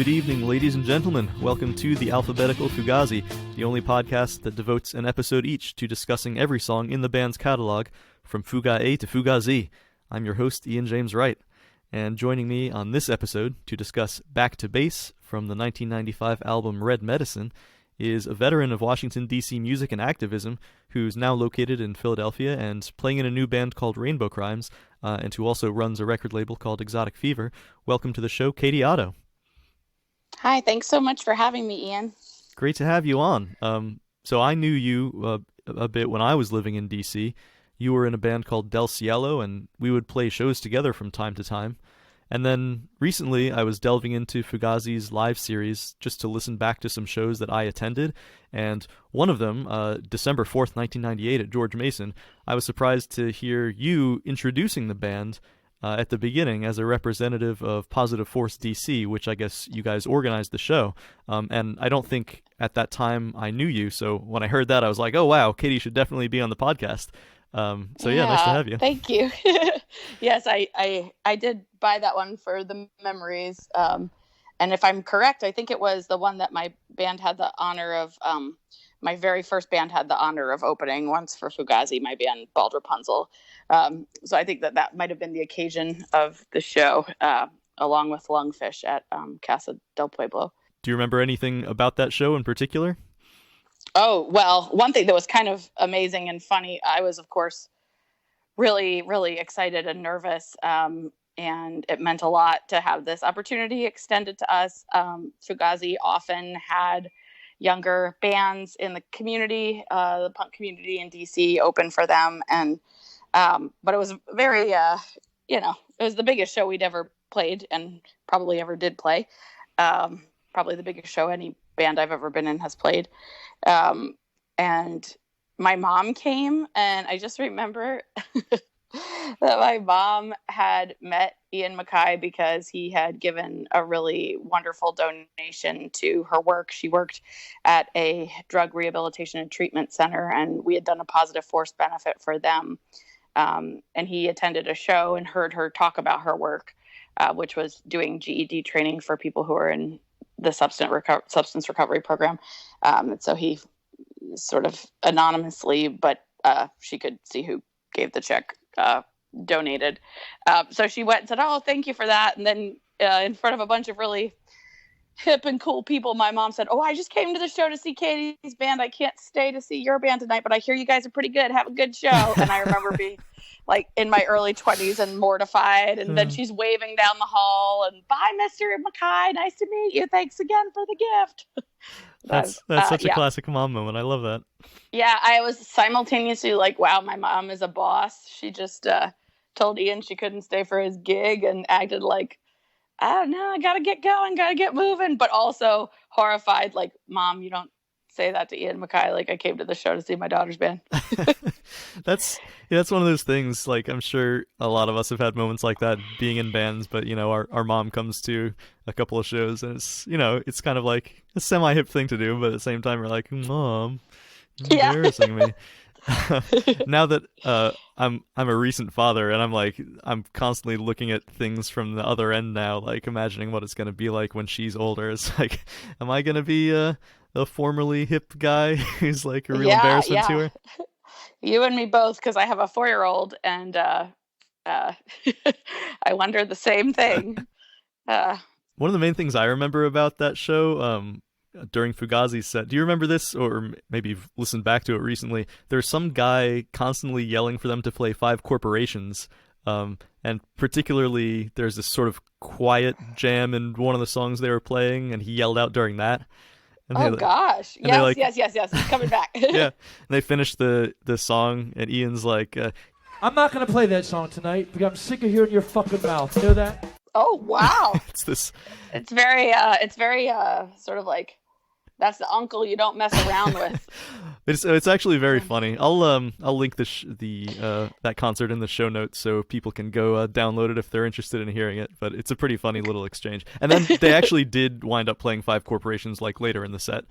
Good evening, ladies and gentlemen. Welcome to the Alphabetical Fugazi, the only podcast that devotes an episode each to discussing every song in the band's catalog, from Fuga A to Fuga Z. I'm your host, Ian James Wright, and joining me on this episode to discuss Back to Base from the 1995 album Red Medicine is a veteran of Washington, D.C. music and activism who's now located in Philadelphia and playing in a new band called Rainbow Crimes, and who also runs a record label called Exotic Fever. Welcome to the show, Katy Otto. Hi, thanks so much for having me, Ian. Great to have you on. So I knew you a bit when I was living in D.C. You were in a band called Del Cielo, and we would play shows together from time to time. And then recently I was delving into Fugazi's live series just to listen back to some shows that I attended, and one of them, December 4th, 1998 at George Mason, I was surprised to hear you introducing the band at the beginning as a representative of Positive Force DC, which I guess you guys organized the show. And I don't think at that time I knew you, so when I heard that I was like, oh wow, Katy should definitely be on the podcast. So yeah, nice to have you. Thank you. Yes, I did buy that one for the memories. And if I'm correct, I think it was the one that my band had the honor of, my very first band had the honor of opening once for Fugazi, my band Bald Rapunzel. So I think that might have been the occasion of the show, along with Lungfish at Casa del Pueblo. Do you remember anything about that show in particular? Oh, well, one thing that was kind of amazing and funny, I was, of course, really, really excited and nervous, and it meant a lot to have this opportunity extended to us. Fugazi often had younger bands in the community, the punk community in DC, open for them, and but it was very, it was the biggest show we'd ever played and probably ever did play. Probably the biggest show any band I've ever been in has played. And my mom came, and I just remember that my mom had met Ian MacKaye because he had given a really wonderful donation to her work. She worked at a drug rehabilitation and treatment center, and we had done a Positive Force benefit for them. And he attended a show and heard her talk about her work, which was doing GED training for people who are in the substance recovery program. And so he sort of anonymously, but she could see who gave the check, donated. So she went and said, oh, thank you for that. And then in front of a bunch of really hip and cool people, my mom said, oh, I just came to the show to see Katy's band. I can't stay to see your band tonight, but I hear you guys are pretty good. Have a good show. And I remember being like in my early 20s and mortified. And then she's waving down the hall and bye, Mr. MacKaye. Nice to meet you. Thanks again for the gift. That's such a classic mom moment. I love that. Yeah, I was simultaneously like, wow, my mom is a boss. She just told Ian she couldn't stay for his gig and acted like, I don't know, I gotta get going, gotta get moving, but also horrified, like, Mom, you don't say that to Ian MacKaye. Like, I came to the show to see my daughter's band. That's one of those things, like, I'm sure a lot of us have had moments like that being in bands, but, our mom comes to a couple of shows, and it's kind of like a semi-hip thing to do, but at the same time, we're like, Mom, you're embarrassing me. Now that I'm a recent father, and I'm constantly looking at things from the other end now, like imagining what it's going to be like when she's older. It's like, am I going to be a formerly hip guy who's like a real embarrassment to her? You and me both, because I have a 4-year-old, and I wonder the same thing. One of the main things I remember about that show, during Fugazi's set, do you remember this, or maybe you've listened back to it recently? There's some guy constantly yelling for them to play Five Corporations, and particularly there's this sort of quiet jam in one of the songs they were playing, and he yelled out during that. And gosh. Yes. It's coming back. Yeah. And they finished the song, and Ian's like, I'm not going to play that song tonight because I'm sick of hearing your fucking mouth. You know that? Oh, wow. It's very sort of like, that's the uncle you don't mess around with. It's actually very funny. I'll link that concert in the show notes so people can go download it if they're interested in hearing it. But it's a pretty funny little exchange. And then they actually did wind up playing Five Corporations like later in the set.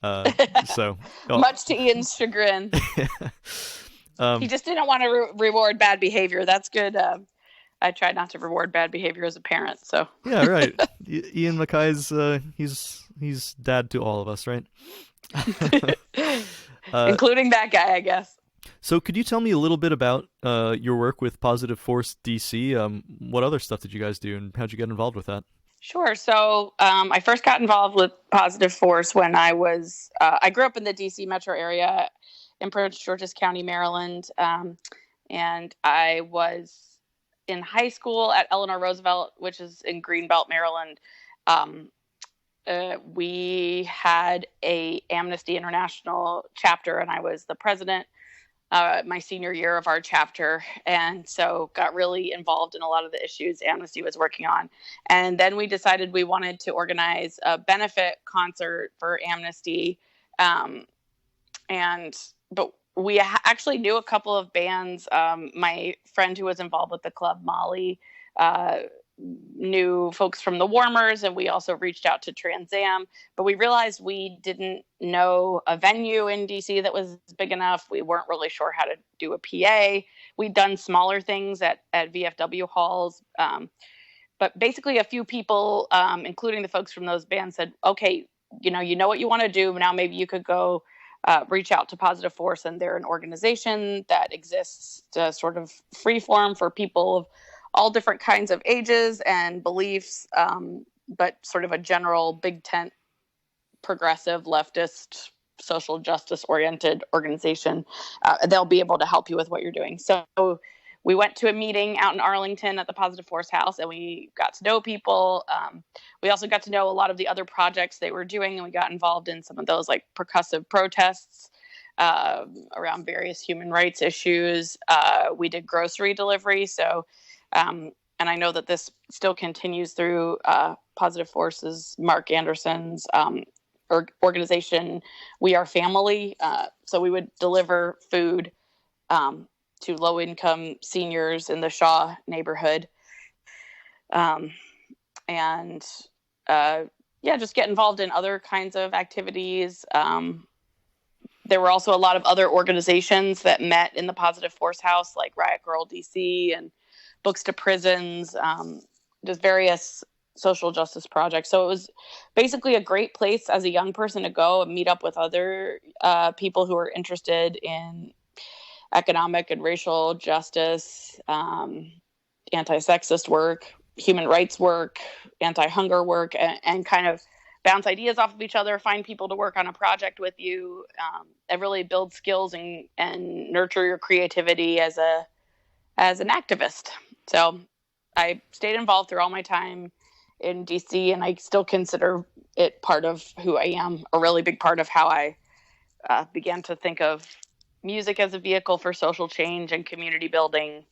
Much to Ian's chagrin. He just didn't want to reward bad behavior. That's good. I try not to reward bad behavior as a parent. So Yeah, right. Ian Mackay's he's dad to all of us, right? including that guy, I guess. So could you tell me a little bit about your work with Positive Force DC? What other stuff did you guys do, and how'd you get involved with that? Sure. So I first got involved with Positive Force when I grew up in the DC metro area in Prince George's County, Maryland. And I was in high school at Eleanor Roosevelt, which is in Greenbelt, Maryland. We had a Amnesty International chapter, and I was the president my senior year of our chapter, and so got really involved in a lot of the issues Amnesty was working on. And then we decided we wanted to organize a benefit concert for Amnesty, but we actually knew a couple of bands. My friend who was involved with the club, Molly, knew folks from the Warmers, and we also reached out to Trans Am, but we realized we didn't know a venue in DC that was big enough. We weren't really sure how to do a PA. We'd done smaller things at VFW halls, but basically a few people, including the folks from those bands, said, okay, you know what you want to do. Now maybe you could go reach out to Positive Force, and they're an organization that exists sort of free form for people of all different kinds of ages and beliefs, but sort of a general big tent, progressive, leftist, social justice oriented organization. They'll be able to help you with what you're doing. So we went to a meeting out in Arlington at the Positive Force House, and we got to know people. We also got to know a lot of the other projects they were doing, and we got involved in some of those like percussive protests around various human rights issues. We did grocery delivery. So, and I know that this still continues through Positive Force's Mark Anderson's organization, We Are Family. So we would deliver food to low-income seniors in the Shaw neighborhood. Just get involved in other kinds of activities. There were also a lot of other organizations that met in the Positive Force House, like Riot Girl DC and Books to Prisons, just various social justice projects. So it was basically a great place as a young person to go and meet up with other people who are interested in economic and racial justice, anti-sexist work, human rights work, anti-hunger work, and kind of bounce ideas off of each other, find people to work on a project with you, and really build skills and nurture your creativity as an activist. So I stayed involved through all my time in DC, and I still consider it part of who I am, a really big part of how I began to think of music as a vehicle for social change and community building.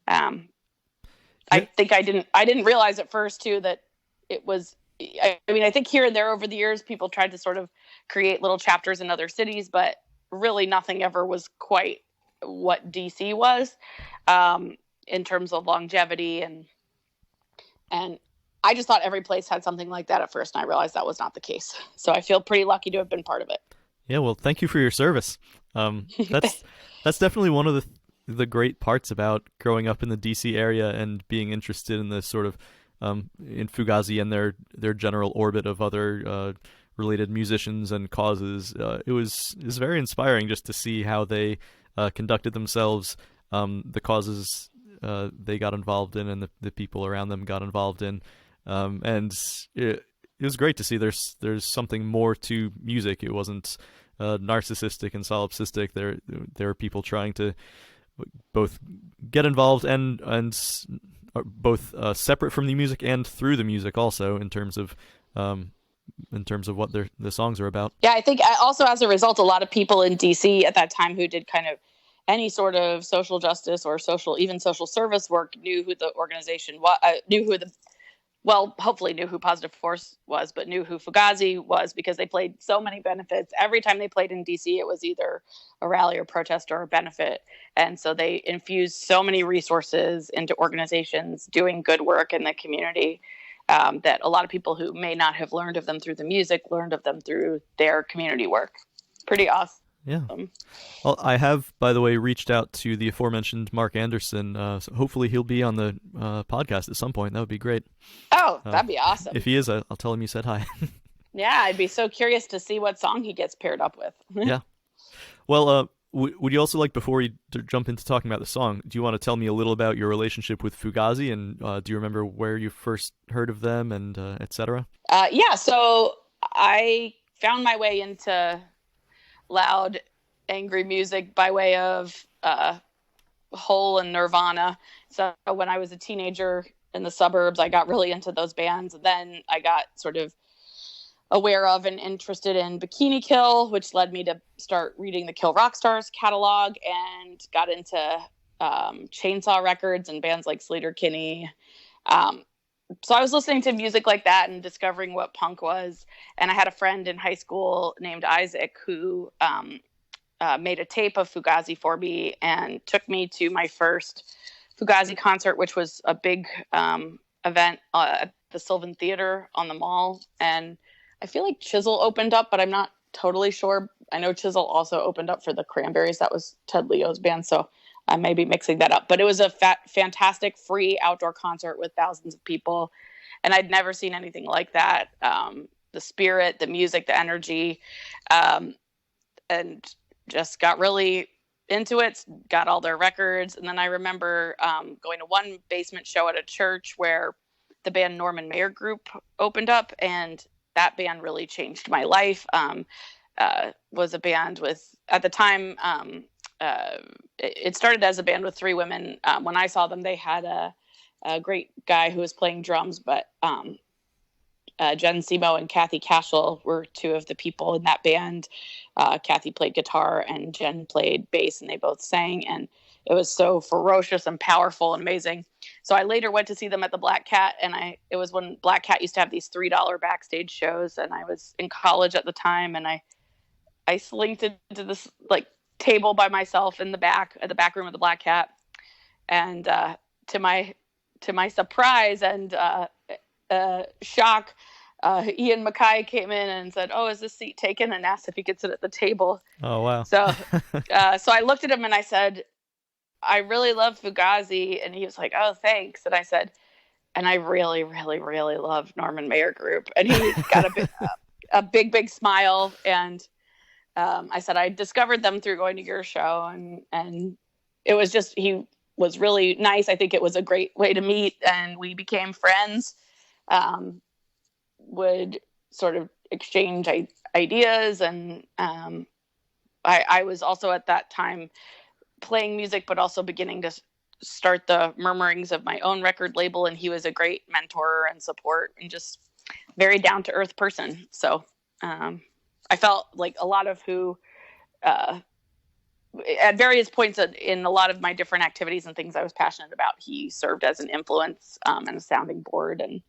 I think I didn't realize at first too that it was, I mean, I think here and there over the years, people tried to sort of create little chapters in other cities, but really nothing ever was quite what DC was, in terms of longevity. And I just thought every place had something like that at first, and I realized that was not the case. So I feel pretty lucky to have been part of it. Yeah, well, thank you for your service. That's definitely one of the great parts about growing up in the DC area and being interested in the sort of in Fugazi and their general orbit of other related musicians and causes. It was very inspiring just to see how they conducted themselves, the causes they got involved in, and the people around them got involved in, and it was great to see there's something more to music. It wasn't narcissistic and solipsistic. There are people trying to both get involved and both separate from the music and through the music also, in terms of what the songs are about. Yeah, I think also as a result, a lot of people in DC at that time who did kind of any sort of social justice or even social service work knew who the organization was, hopefully knew who Positive Force was, but knew who Fugazi was because they played so many benefits. Every time they played in DC, it was either a rally or protest or a benefit. And so they infused so many resources into organizations doing good work in the community, that a lot of people who may not have learned of them through the music learned of them through their community work. Pretty awesome. Yeah. Well, I have, by the way, reached out to the aforementioned Mark Anderson. So hopefully he'll be on the podcast at some point. That would be great. Oh, that'd be awesome. If he is, I'll tell him you said hi. Yeah, I'd be so curious to see what song he gets paired up with. Yeah. Well, would you also like, before we jump into talking about the song, do you want to tell me a little about your relationship with Fugazi, and do you remember where you first heard of them, and etc.? Yeah, so I found my way into loud, angry music by way of Hole and Nirvana. So when I was a teenager in the suburbs, I got really into those bands. And then I got sort of aware of and interested in Bikini Kill, which led me to start reading the Kill Rock Stars catalog, and got into Chainsaw Records and bands like Sleater Kinney. So I was listening to music like that and discovering what punk was. And I had a friend in high school named Isaac who made a tape of Fugazi for me and took me to my first Fugazi concert, which was a big event at the Sylvan Theater on the Mall. And I feel like Chisel opened up, but I'm not totally sure. I know Chisel also opened up for the Cranberries. That was Ted Leo's band. So I may be mixing that up, but it was a fantastic free outdoor concert with thousands of people. And I'd never seen anything like that. The spirit, the music, the energy, and just got really into it, got all their records. And then I remember going to one basement show at a church where the band Norman Mayer Group opened up, and that band really changed my life. Was a band with, at the time, it started as a band with three women. When I saw them, they had a great guy who was playing drums, but Jen Simo and Kathy Cashel were two of the people in that band. Kathy played guitar and Jen played bass, and they both sang, and it was so ferocious and powerful and amazing. So I later went to see them at the Black Cat, and it was when Black Cat used to have these $3 backstage shows, and I was in college at the time, and I slinked into this like table by myself in the back room of the Black Cat, and to my surprise and shock, Ian Mackay came in and said, "Oh, is this seat taken?" and asked if he could sit at the table. Oh, wow. So so I looked at him and I said, "I really love Fugazi," and he was like, "Oh, thanks." And I said, "And I really, really, really love Norman Mayer Group," and he got a big smile. And I said, "I discovered them through going to your show," and it was just, he was really nice. I think it was a great way to meet, and we became friends. Would sort of exchange ideas, and I was also at that time playing music, but also beginning to start the murmurings of my own record label, and he was a great mentor and support, and just very down-to-earth person. So I felt like a lot of who at various points in a lot of my different activities and things I was passionate about, he served as an influence and a sounding board. And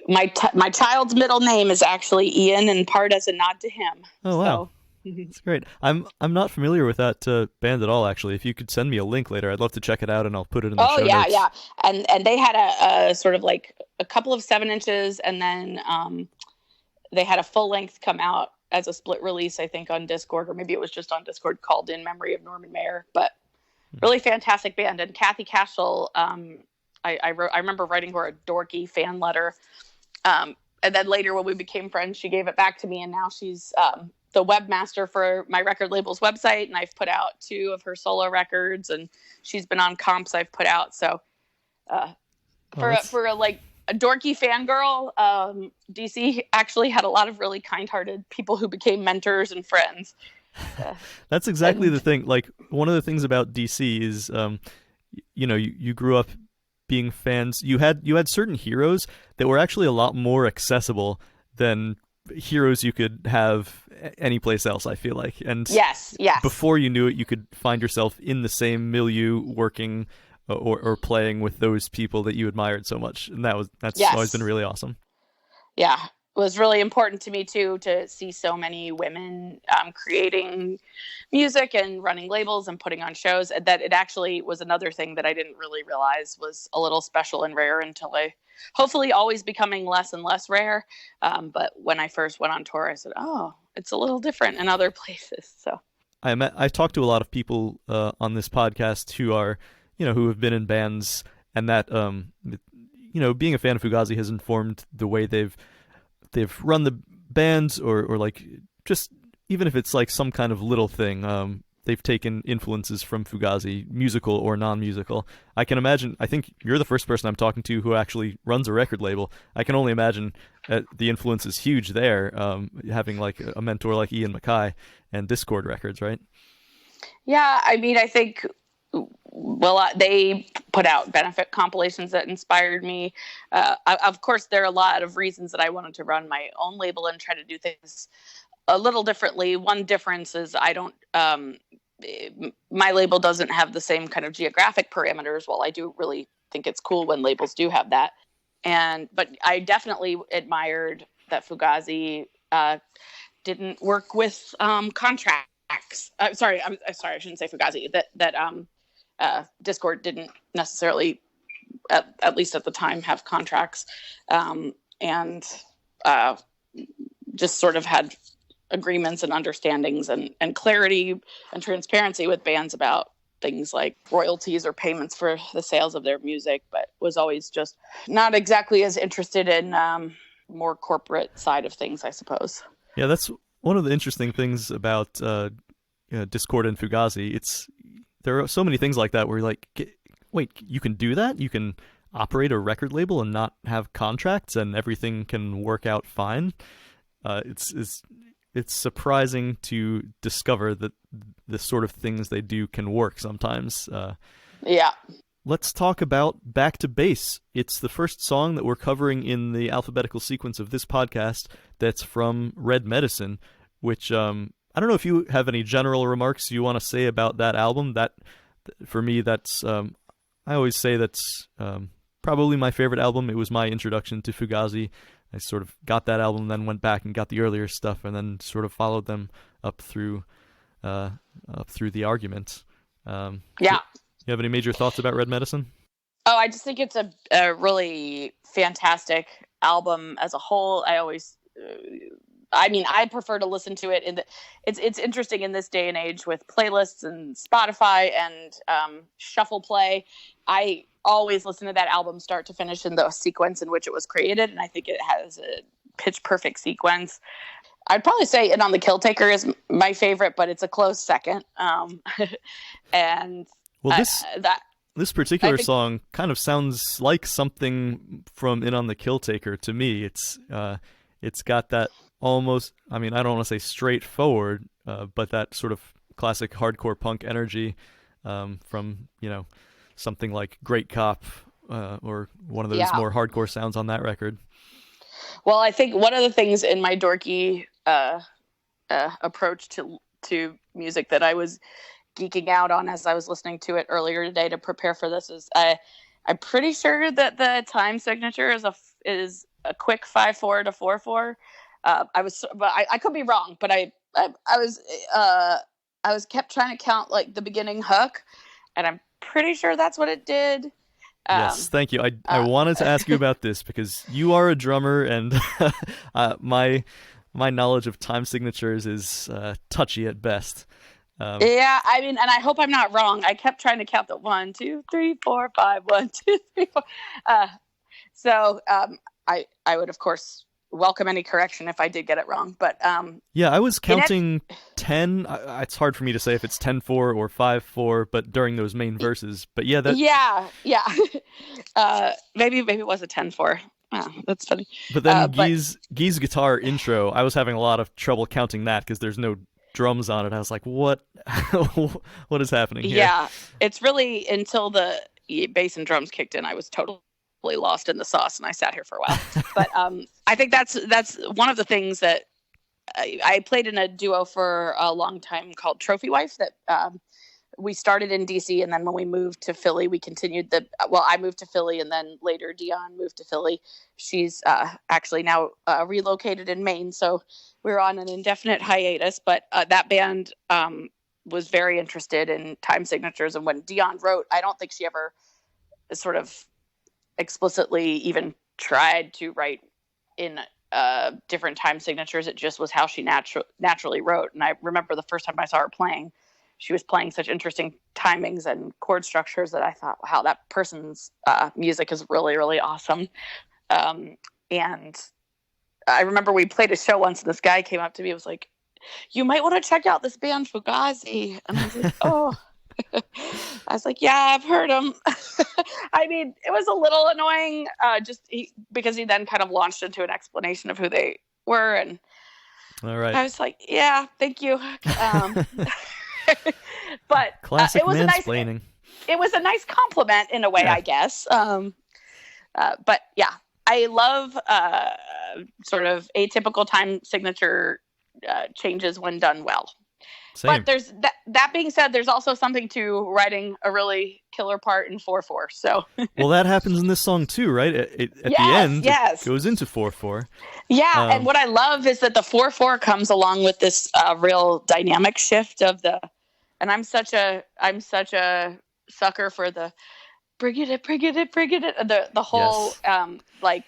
my child's middle name is actually Ian, in part as a nod to him. Oh, wow. So. That's great. I'm not familiar with that band at all, actually. If you could send me a link later, I'd love to check it out, and I'll put it in the show notes. Yeah. And they had a sort of like a couple of 7 inches, and then they had a full length come out as a split release, I think, on Discord, or maybe it was just on Discord, called In Memory of Norman Mayer. But really fantastic band. And Kathy Cashel, I remember writing her a dorky fan letter. And then later when we became friends, she gave it back to me, and now she's the webmaster for my record label's website, and I've put out 2 of her solo records, and she's been on comps I've put out. So for a dorky fangirl, DC actually had a lot of really kind-hearted people who became mentors and friends. That's exactly the thing. Like, one of the things about DC is, you grew up being fans. You had certain heroes that were actually a lot more accessible than heroes you could have any place else, I feel like. And yes. Before you knew it, you could find yourself in the same milieu, working or playing with those people that you admired so much, and that's always been really awesome. Yeah, it was really important to me too to see so many women creating music and running labels and putting on shows. That it actually was another thing that I didn't really realize was a little special and rare until hopefully always becoming less and less rare. But when I first went on tour, I said, "Oh, it's a little different in other places. So I've talked to a lot of people on this podcast who are, who have been in bands, and that being a fan of Fugazi has informed the way they've run the bands, or like, just even if it's like some kind of little thing, they've taken influences from Fugazi, musical or non-musical. I can imagine. I think you're the first person I'm talking to who actually runs a record label. I can only imagine the influence is huge there, having like a mentor like Ian MacKaye and Discord Records, right? Yeah, I mean, I think, well, they put out benefit compilations that inspired me. Of course, there are a lot of reasons that I wanted to run my own label and try to do things a little differently. One difference is I don't, my label doesn't have the same kind of geographic parameters. While I do really think it's cool when labels do have that. But I definitely admired that Fugazi didn't work with contracts. Sorry, I shouldn't say Fugazi. That Discord didn't necessarily, at least at the time, have contracts, and just sort of had agreements and understandings and clarity and transparency with bands about things like royalties or payments for the sales of their music, but was always just not exactly as interested in more corporate side of things, I suppose. Yeah, that's one of the interesting things about Discord and Fugazi. There are so many things like that where you're like, wait, you can do that? You can operate a record label and not have contracts, and everything can work out fine? It's surprising to discover that the sort of things they do can work sometimes. Yeah. Let's talk about Back to Base. It's the first song that we're covering in the alphabetical sequence of this podcast that's from Red Medicine, which I don't know if you have any general remarks you want to say about that album. That, for me, that's I always say that's probably my favorite album. It was my introduction to Fugazi. I sort of got that album, then went back and got the earlier stuff, and then sort of followed them up through the argument. Yeah. You have any major thoughts about Red Medicine? Oh, I just think it's a really fantastic album as a whole. I prefer to listen to it it's interesting in this day and age with playlists and Spotify and shuffle play. I always listen to that album start to finish in the sequence in which it was created, and I think it has a pitch perfect sequence. I'd probably say "And on the Kill Taker" is my favorite, but it's a close second. And this particular song kind of sounds like something from "In on the Kill Taker" to me. It's got that almost, I mean, I don't want to say straightforward, but that sort of classic hardcore punk energy from, something like Great Cop, or one of those more hardcore sounds on that record. Well, I think one of the things in my dorky approach to music that I was geeking out on as I was listening to it earlier today to prepare for this is I'm pretty sure that the time signature is a quick 5/4 to 4/4. I could be wrong, but I was kept trying to count like the beginning hook, and I'm pretty sure that's what it did. Yes, thank you. I wanted to ask you about this because you are a drummer, and my knowledge of time signatures is touchy at best. Yeah, I mean, and I hope I'm not wrong. I kept trying to count the 1, 2, 3, 4, 5, 1, 2, 3, 4. So I would of course welcome any correction if I did get it wrong. But yeah, I was counting 10. It's hard for me to say if it's 10/4 or 5/4, but during those main verses. But yeah, maybe it was a 10/4. Oh, that's funny. But then Guy's guitar intro, I was having a lot of trouble counting that because there's no drums on it. I was like, what what is happening here? Yeah, it's really until the bass and drums kicked in, I was totally lost in the sauce, and I sat here for a while. But I think that's one of the things that I played in a duo for a long time called Trophy Wife that we started in DC, and then when we moved to Philly, we continued I moved to Philly, and then later Dion moved to Philly. She's actually now relocated in Maine, so we're on an indefinite hiatus. But that band was very interested in time signatures, and when Dion wrote, I don't think she ever sort of explicitly even tried to write in different time signatures. It just was how she naturally wrote. And I remember the first time I saw her playing, she was playing such interesting timings and chord structures that I thought, wow, that person's music is really, really awesome. And I remember we played a show once, and this guy came up to me and was like, "You might want to check out this band Fugazi." And I was like, "Oh." I was like, "Yeah, I've heard them." I mean, it was a little annoying, because he then kind of launched into an explanation of who they were, and all right. I was like, "Yeah, thank you." But classic it was mansplaining. It was a nice compliment in a way, I guess. But yeah, I love sort of atypical time signature changes when done well. Same. But there's that being said, there's also something to writing a really killer part in 4/4. So well, that happens in this song too, right? At the end, it goes into 4/4. Yeah, and what I love is that the 4/4 comes along with this real dynamic shift of the. And I'm such a sucker for the bring it, the whole like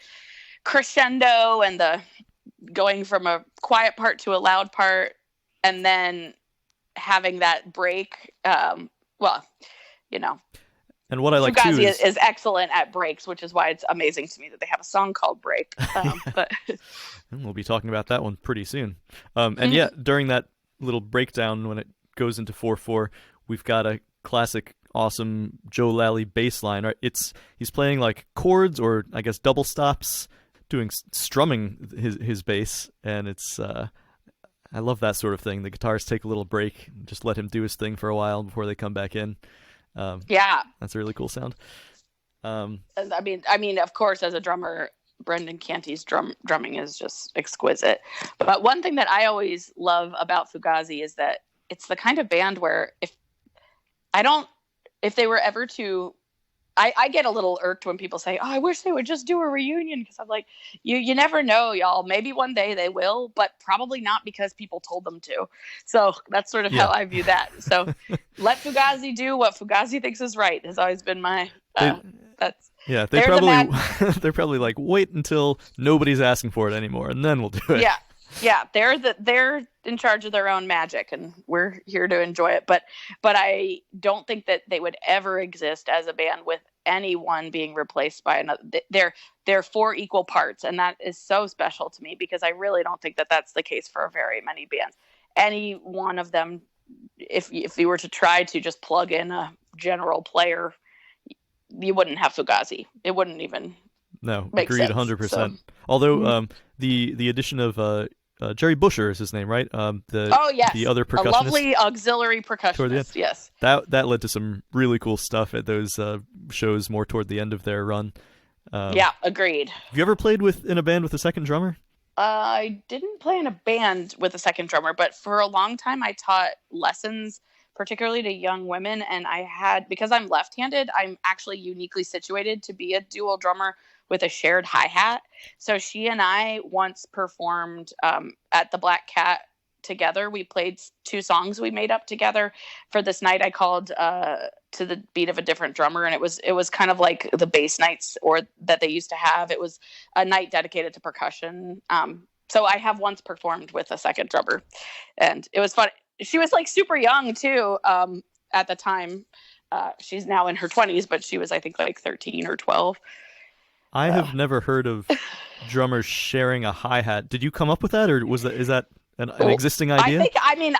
crescendo and the going from a quiet part to a loud part, and then having that break. Well, you know. And what I like Fugazi too is excellent at breaks, which is why it's amazing to me that they have a song called Break. But we'll be talking about that one pretty soon. And yeah, during that little breakdown when it goes into 4/4, we've got a classic awesome Joe Lally bass line, right? He's playing like chords, or I guess double stops, doing strumming his bass, and it's I love that sort of thing. The guitars take a little break, just let him do his thing for a while before they come back in. Yeah, that's a really cool sound. I mean, of course, as a drummer, Brendan Canty's drumming is just exquisite. But one thing that I always love about Fugazi is that it's the kind of band where if they were ever to, I get a little irked when people say, "Oh, I wish they would just do a reunion," because I'm like, you never know, y'all. Maybe one day they will, but probably not because people told them to. So that's sort of how I view that. So let Fugazi do what Fugazi thinks is right. Has always been my. They're probably like, wait until nobody's asking for it anymore, and then we'll do it. Yeah, they're in charge of their own magic, and we're here to enjoy it. But I don't think that they would ever exist as a band with anyone being replaced by another. They're 4 equal parts, and that is so special to me because I really don't think that that's the case for very many bands. Any one of them, if you were to try to just plug in a general player, you wouldn't have Fugazi. It wouldn't even. No, make agreed, sense. 100%. So. Although the addition of Jerry Busher is his name, right? The other percussionist. A lovely auxiliary percussionist, yes. That led to some really cool stuff at those shows more toward the end of their run. Yeah, agreed. Have you ever played in a band with a second drummer? I didn't play in a band with a second drummer, but for a long time I taught lessons, particularly to young women, and because I'm left-handed, I'm actually uniquely situated to be a dual drummer with a shared hi-hat. So she and I once performed at the Black Cat together. We played 2 songs we made up together for this night I called To the Beat of a Different Drummer, and it was kind of like the bass nights or that they used to have. It was a night dedicated to percussion. So I have once performed with a second drummer, and it was fun. She was like super young too at the time. She's now in her 20s, but she was, I think, like 13 or 12. I have never heard of drummers sharing a hi-hat. Did you come up with that, or is that an existing idea? I mean,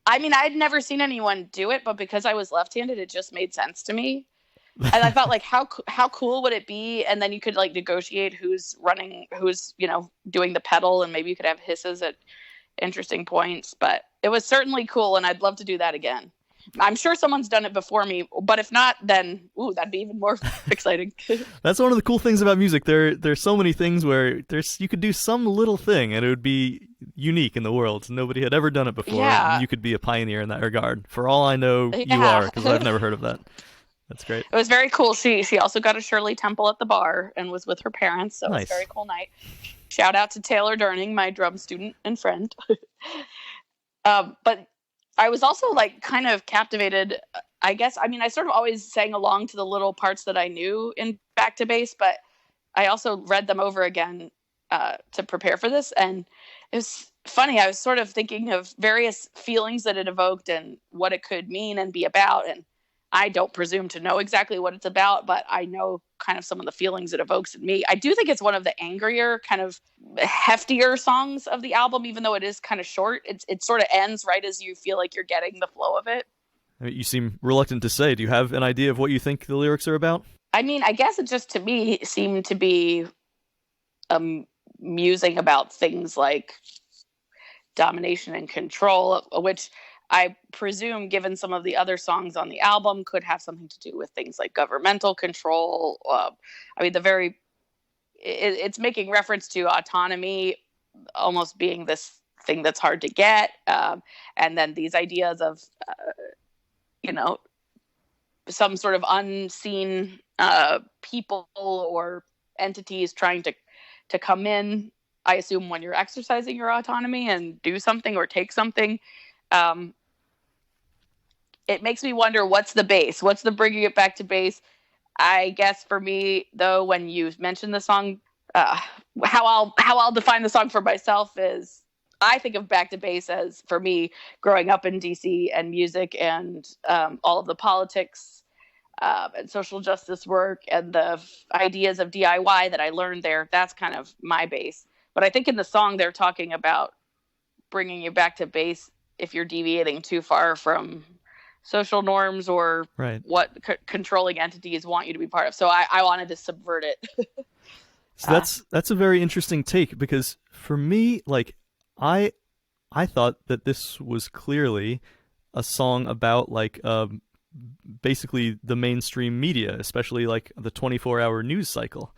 I'd never seen anyone do it, but because I was left-handed, it just made sense to me. And I thought, like, how cool would it be? And then you could like negotiate who's doing the pedal, and maybe you could have hisses at interesting points. But it was certainly cool, and I'd love to do that again. I'm sure someone's done it before me, but if not, then that'd be even more exciting. That's one of the cool things about music. There's so many things where you could do some little thing and it would be unique in the world. Nobody had ever done it before. Yeah. And you could be a pioneer in that regard. For all I know, you are, because I've never heard of that. That's great. It was very cool. She also got a Shirley Temple at the bar and was with her parents, so nice. It was a very cool night. Shout out to Taylor Durning, my drum student and friend. But I was also like kind of captivated, I guess. I mean, I sort of always sang along to the little parts that I knew in Back to Bass, but I also read them over again to prepare for this, and it was funny. I was sort of thinking of various feelings that it evoked and what it could mean and be about, and I don't presume to know exactly what it's about, but I know kind of some of the feelings it evokes in me. I do think it's one of the angrier, kind of heftier songs of the album, even though it is kind of short. It sort of ends right as you feel like you're getting the flow of it. I mean, you seem reluctant to say. Do you have an idea of what you think the lyrics are about? I mean, I guess it just, to me, seemed to be musing about things like domination and control, which I presume, given some of the other songs on the album, could have something to do with things like governmental control. I mean, it's making reference to autonomy almost being this thing that's hard to get. And then these ideas of, some sort of unseen people or entities trying to come in, I assume, when you're exercising your autonomy and do something or take something. It makes me wonder, what's the base? What's the bringing it back to base? I guess for me, though, when you mentioned the song, how I'll define the song for myself is, I think of Back to Base as, for me, growing up in DC and music and all of the politics and social justice work and the ideas of DIY that I learned there. That's kind of my base. But I think in the song they're talking about bringing you back to base if you're deviating too far from social norms or what controlling entities want you to be part of. So I wanted to subvert it. So that's a very interesting take, because for me, like, I thought that this was clearly a song about, like, basically the mainstream media, especially like the 24-hour news cycle.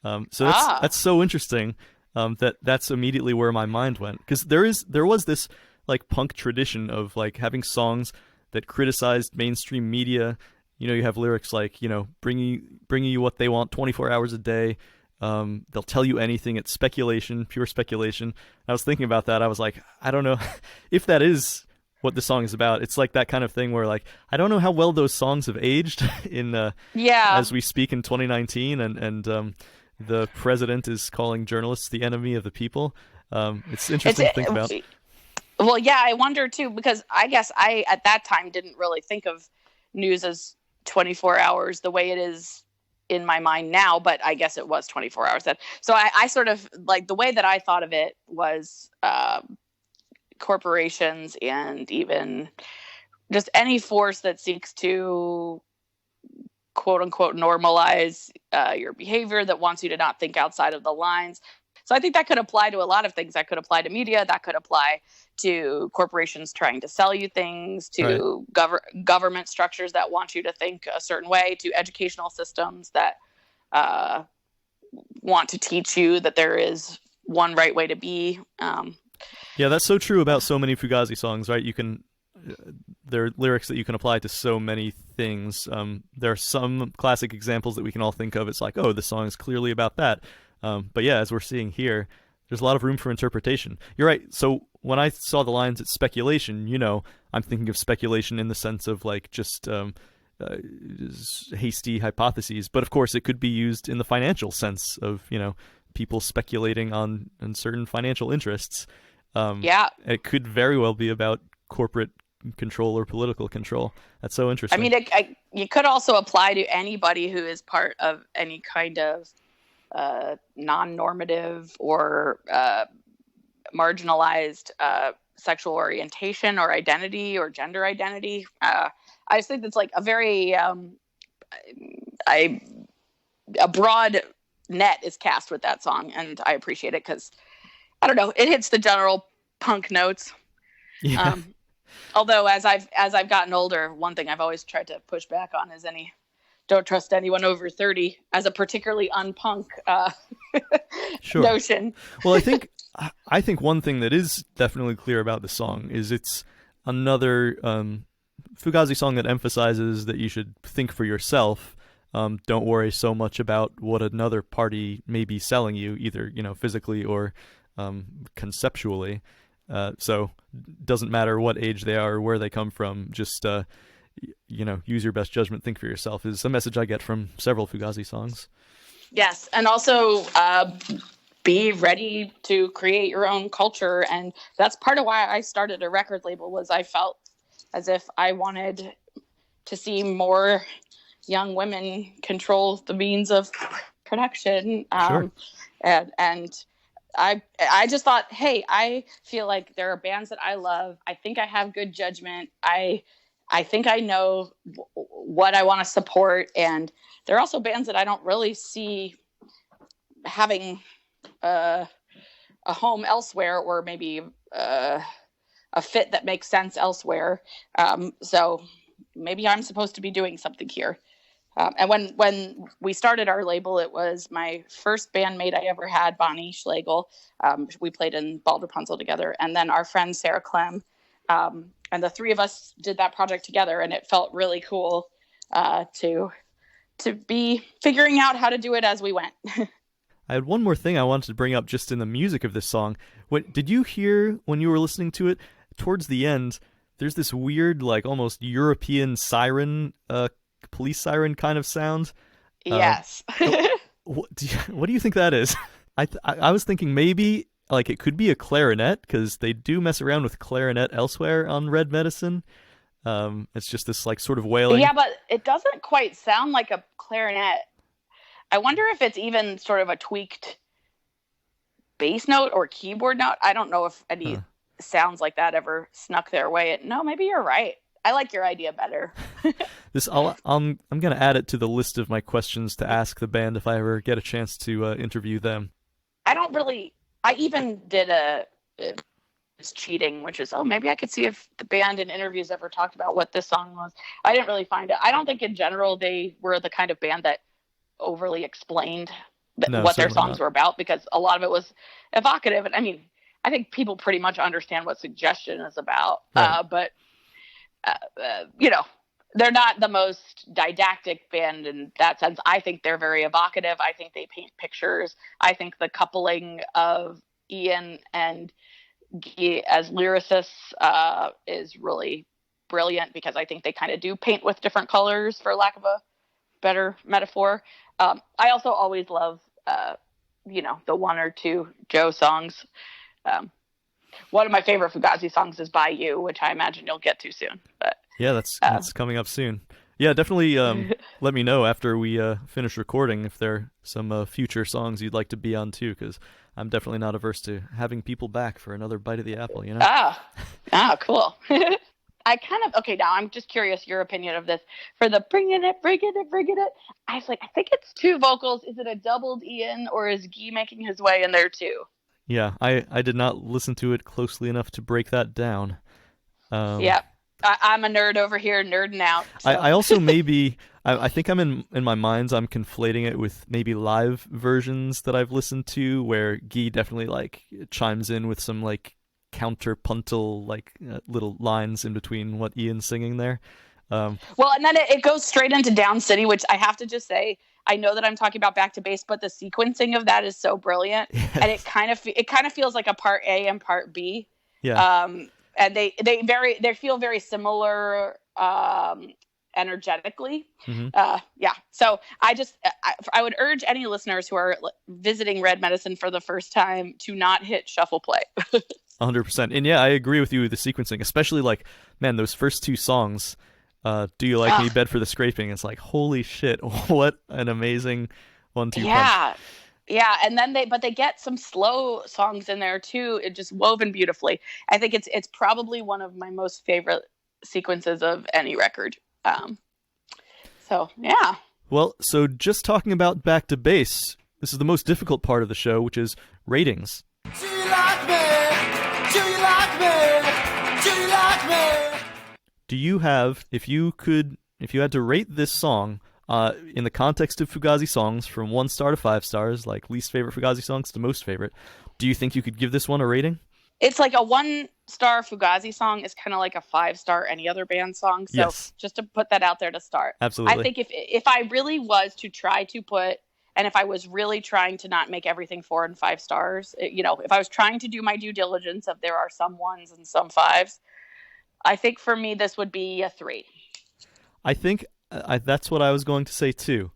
So that's so interesting. That's immediately where my mind went, because there was this like punk tradition of like having songs that criticized mainstream media. You have lyrics like, bringing you what they want 24 hours a day. They'll tell you anything. It's speculation, pure speculation. I was thinking about that. I was like, I don't know if that is what the song is about. It's like that kind of thing where, like, I don't know how well those songs have aged as we speak in 2019, and the president is calling journalists the enemy of the people. It's interesting to think about. Well, yeah, I wonder too, because I guess I at that time didn't really think of news as 24 hours the way it is in my mind now, but I guess it was 24 hours then. So I sort of, like, the way that I thought of it was corporations and even just any force that seeks to quote unquote normalize your behavior, that wants you to not think outside of the lines. So I think that could apply to a lot of things. That could apply to media. That could apply to corporations trying to sell you things, to government structures that want you to think a certain way, to educational systems that want to teach you that there is one right way to be. Yeah, that's so true about so many Fugazi songs, right? There are lyrics that you can apply to so many things. There are some classic examples that we can all think of. It's like, oh, the song is clearly about that. But yeah, as we're seeing here, there's a lot of room for interpretation. You're right. So when I saw the lines, it's speculation, I'm thinking of speculation in the sense of like just hasty hypotheses. But of course, it could be used in the financial sense of, people speculating on certain financial interests. It could very well be about corporate control or political control. That's so interesting. I mean, it could also apply to anybody who is part of any kind of non-normative or marginalized sexual orientation or identity or gender identity. I just think that's like a very a broad net is cast with that song, and I appreciate it because, I don't know, it hits the general punk notes. Yeah. Although as I've gotten older, one thing I've always tried to push back on is don't trust anyone over 30 as a particularly unpunk notion. Well, I think one thing that is definitely clear about the song is it's another Fugazi song that emphasizes that you should think for yourself. Don't worry so much about what another party may be selling you, either physically or conceptually. So doesn't matter what age they are or where they come from. Just use your best judgment, think for yourself is a message I get from several Fugazi songs. Yes, and also be ready to create your own culture. And that's part of why I started a record label, was I felt as if I wanted to see more young women control the means of production. Sure. And I just thought, hey, I feel like there are bands that I love. I think I have good judgment. I think I know what I want to support. And there are also bands that I don't really see having a home elsewhere, or maybe a fit that makes sense elsewhere. So maybe I'm supposed to be doing something here. And when we started our label, it was my first bandmate I ever had, Bonnie Schlegel. We played in Bald Rapunzel together. And then our friend Sarah Clem. And the three of us did that project together. And it felt really cool to be figuring out how to do it as we went. I had one more thing I wanted to bring up just in the music of this song. Did you hear, when you were listening to it, towards the end, there's this weird, like, almost European siren, police siren kind of sound? Yes. What do you think that is? I was thinking maybe, like, it could be a clarinet, because they do mess around with clarinet elsewhere on Red Medicine. It's just this, like, sort of wailing. Yeah, but it doesn't quite sound like a clarinet. I wonder if it's even sort of a tweaked bass note or keyboard note. I don't know if any sounds like that ever snuck their way. No, maybe you're right. I like your idea better. I'm going to add it to the list of my questions to ask the band if I ever get a chance to interview them. I even did it's cheating, which is, maybe I could see if the band in interviews ever talked about what this song was. I didn't really find it. I don't think in general they were the kind of band that overly explained what their songs were about, because a lot of it was evocative. And I mean, I think people pretty much understand what Suggestion is about. Right. But they're not the most didactic band in that sense. I think they're very evocative. I think they paint pictures. I think the coupling of Ian and Guy as lyricists is really brilliant, because I think they kind of do paint with different colors, for lack of a better metaphor. I also always love, the one or two Joe songs. One of my favorite Fugazi songs is By You, which I imagine you'll get to soon. But yeah, that's coming up soon. Yeah, definitely let me know after we finish recording if there are some future songs you'd like to be on too, because I'm definitely not averse to having people back for another bite of the apple, you know? Cool. Now I'm just curious your opinion of this. For the bringing it, I was like, I think it's two vocals. Is it a doubled Ian, or is Guy making his way in there too? Yeah, I did not listen to it closely enough to break that down. Yeah, I'm a nerd over here, nerding out. So. I also I think I'm in my minds, I'm conflating it with maybe live versions that I've listened to, where Guy definitely, like, chimes in with some, like, counterpuntal, like, little lines in between what Ian's singing there. Well, and then it goes straight into Down City, which I have to just say, I know that I'm talking about Back to Base, but the sequencing of that is so brilliant. Yes. And it kind of feels like a part A and part B. Yeah. And they feel very similar energetically. Mm-hmm. Yeah. So I would urge any listeners who are visiting Red Medicine for the first time to not hit shuffle play. 100%. And yeah, I agree with you with the sequencing, especially, like, man, those first two songs, Do You Like Me, Bed for the Scraping. It's like, holy shit, what an amazing 1-2 punch. Yeah, and then they get some slow songs in there too. It just woven beautifully. I think it's probably one of my most favorite sequences of any record. So yeah. Well, so just talking about Back to Base, this is the most difficult part of the show, which is ratings. Do you like me? Do you like me? Do you like me? Do you have, if you had to rate this song in the context of Fugazi songs from 1 star to 5 stars, like least favorite Fugazi songs to most favorite, do you think you could give this one a rating? It's like a 1-star Fugazi song is kind of like a 5-star any other band song. So yes. Just to put that out there to start. Absolutely. I think if I really was to try to put, and if I was really trying to not make everything 4 and 5 stars, if I was trying to do my due diligence of there are some 1s and some 5s, I think for me this would be a 3. I think that's what I was going to say too.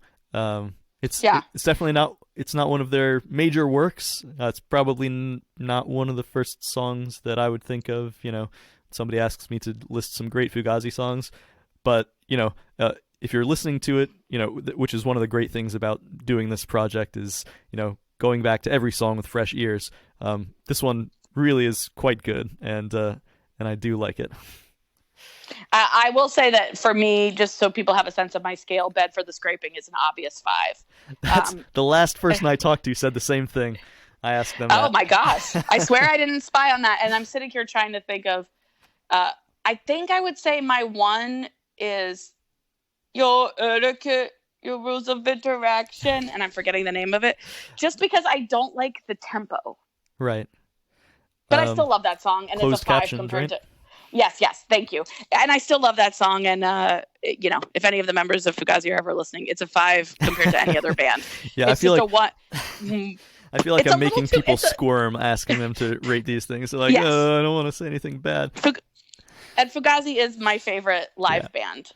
It's definitely not it's not one of their major works. It's probably not one of the first songs that I would think of. Somebody asks me to list some great Fugazi songs, but if you're listening to it, which is one of the great things about doing this project is, going back to every song with fresh ears. This one really is quite good, and I do like it. I will say that for me, just so people have a sense of my scale, Bed for the Scraping is an obvious 5. That's the last person I talked to said the same thing. I asked them that. Oh my gosh. I swear I didn't spy on that. And I'm sitting here trying to think of, I think I would say my 1 is Your Etiquette, Your Rules of Interaction, and I'm forgetting the name of it, just because I don't like the tempo. Right. But I still love that song, and it's a 5 compared to... Yes, thank you. And I still love that song, and if any of the members of Fugazi are ever listening, it's a 5 compared to any other band. Yeah, it's I feel just like I feel like I'm making people too, squirm asking them to rate these things. They're like, yes. I don't want to say anything bad. And Fugazi is my favorite live band.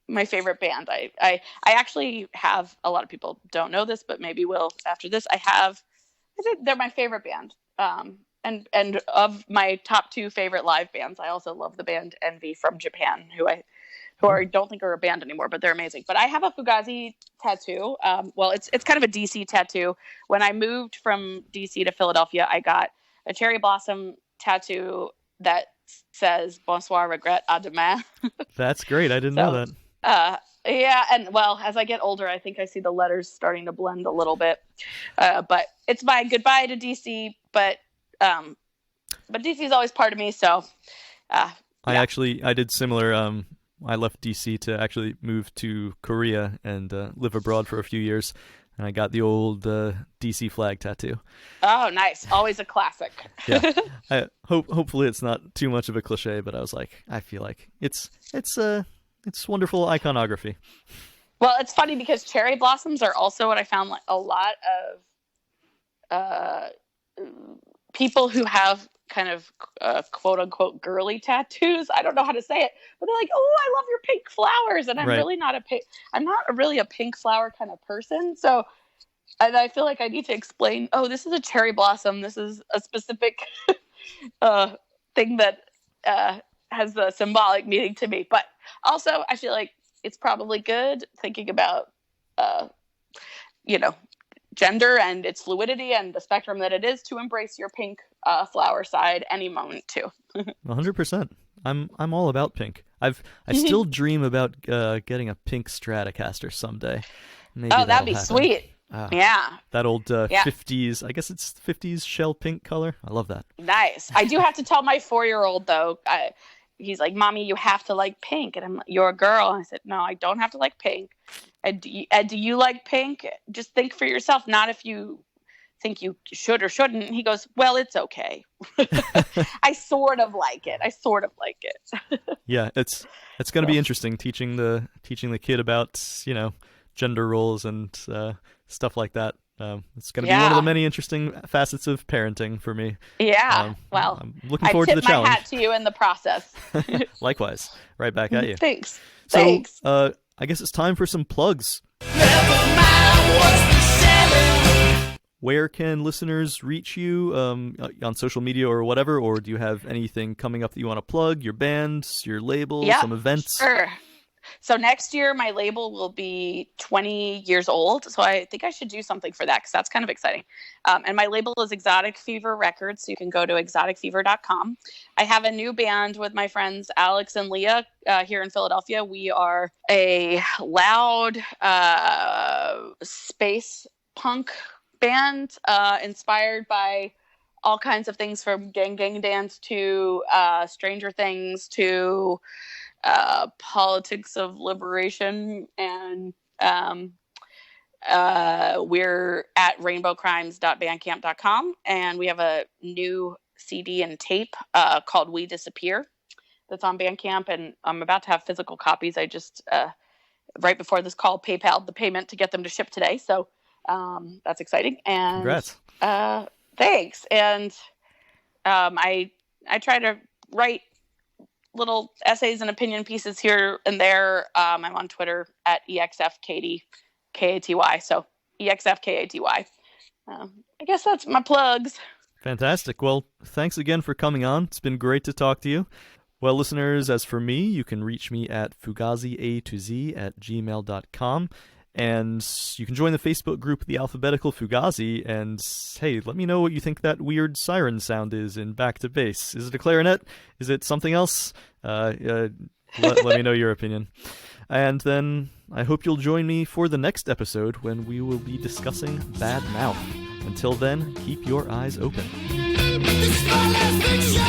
My favorite band. I actually have, a lot of people don't know this, but maybe will after this. I think they're my favorite band. And of my top 2 favorite live bands, I also love the band Envy from Japan, who I don't think are a band anymore, but they're amazing. But I have a Fugazi tattoo. It's kind of a DC tattoo. When I moved from DC to Philadelphia, I got a cherry blossom tattoo that says "Bonsoir, regret, à demain." That's great. I didn't know that. Yeah, and as I get older, I think I see the letters starting to blend a little bit. But it's my goodbye to DC. But DC is always part of me. So I did similar. I left DC to actually move to Korea and live abroad for a few years, and I got the old DC flag tattoo. Oh, nice! Always a classic. Yeah, hopefully it's not too much of a cliche, but I feel like it's wonderful iconography. Well, it's funny because cherry blossoms are also what I found like a lot of people who have kind of quote unquote girly tattoos. I don't know how to say it, but they're like, "Oh, I love your pink flowers," and I'm really not I'm not really a pink flower kind of person. So, and I feel like I need to explain. Oh, this is a cherry blossom. This is a specific thing that has a symbolic meaning to me. But also, I feel like it's probably good thinking about, gender and its fluidity and the spectrum that it is to embrace your pink flower side any moment too. 100%. I'm all about pink. I still dream about getting a pink Stratocaster someday. Maybe that'd be sweet. Yeah. That old 50s, I guess it's 50s shell pink color. I love that. Nice. I do have to tell my 4-year-old though, he's like, "Mommy, you have to like pink." And I'm like, "You're a girl." And I said, "No, I don't have to like pink. And do you like pink? Just think for yourself, not if you think you should or shouldn't." And he goes, "Well, it's okay." I sort of like it. Yeah, it's going to be interesting teaching the kid about, gender roles and stuff like that. It's going to be one of the many interesting facets of parenting for me. Yeah. I'm looking forward to the challenge. I tip my hat to you in the process. Likewise. Right back at you. Thanks. So, I guess it's time for some plugs. Where can listeners reach you on social media or whatever? Or do you have anything coming up that you want to plug? Your band, your label, some events? Sure. So next year, my label will be 20 years old. So I think I should do something for that because that's kind of exciting. And my label is Exotic Fever Records. So you can go to exoticfever.com. I have a new band with my friends Alex and Leah here in Philadelphia. We are a loud space punk band inspired by all kinds of things from Gang Gang Dance to Stranger Things to politics of liberation, and we're at rainbowcrimes.bandcamp.com, and we have a new CD and tape called We Disappear that's on Bandcamp, and I'm about to have physical copies. I just right before this call PayPal'd the payment to get them to ship today, so that's exciting. And congrats. Thanks. And I try to write little essays and opinion pieces here and there. I'm on Twitter at EXFKaty, Katy. So EXFKATY. I guess that's my plugs. Fantastic. Well, thanks again for coming on. It's been great to talk to you. Well, listeners, as for me, you can reach me at fugaziA2Z@gmail.com. And you can join the Facebook group, The Alphabetical Fugazi, and hey, let me know what you think that weird siren sound is in Back to Base. Is it a clarinet? Is it something else? Let me know your opinion. And then I hope you'll join me for the next episode when we will be discussing Bad Mouth. Until then, keep your eyes open. This is my last picture.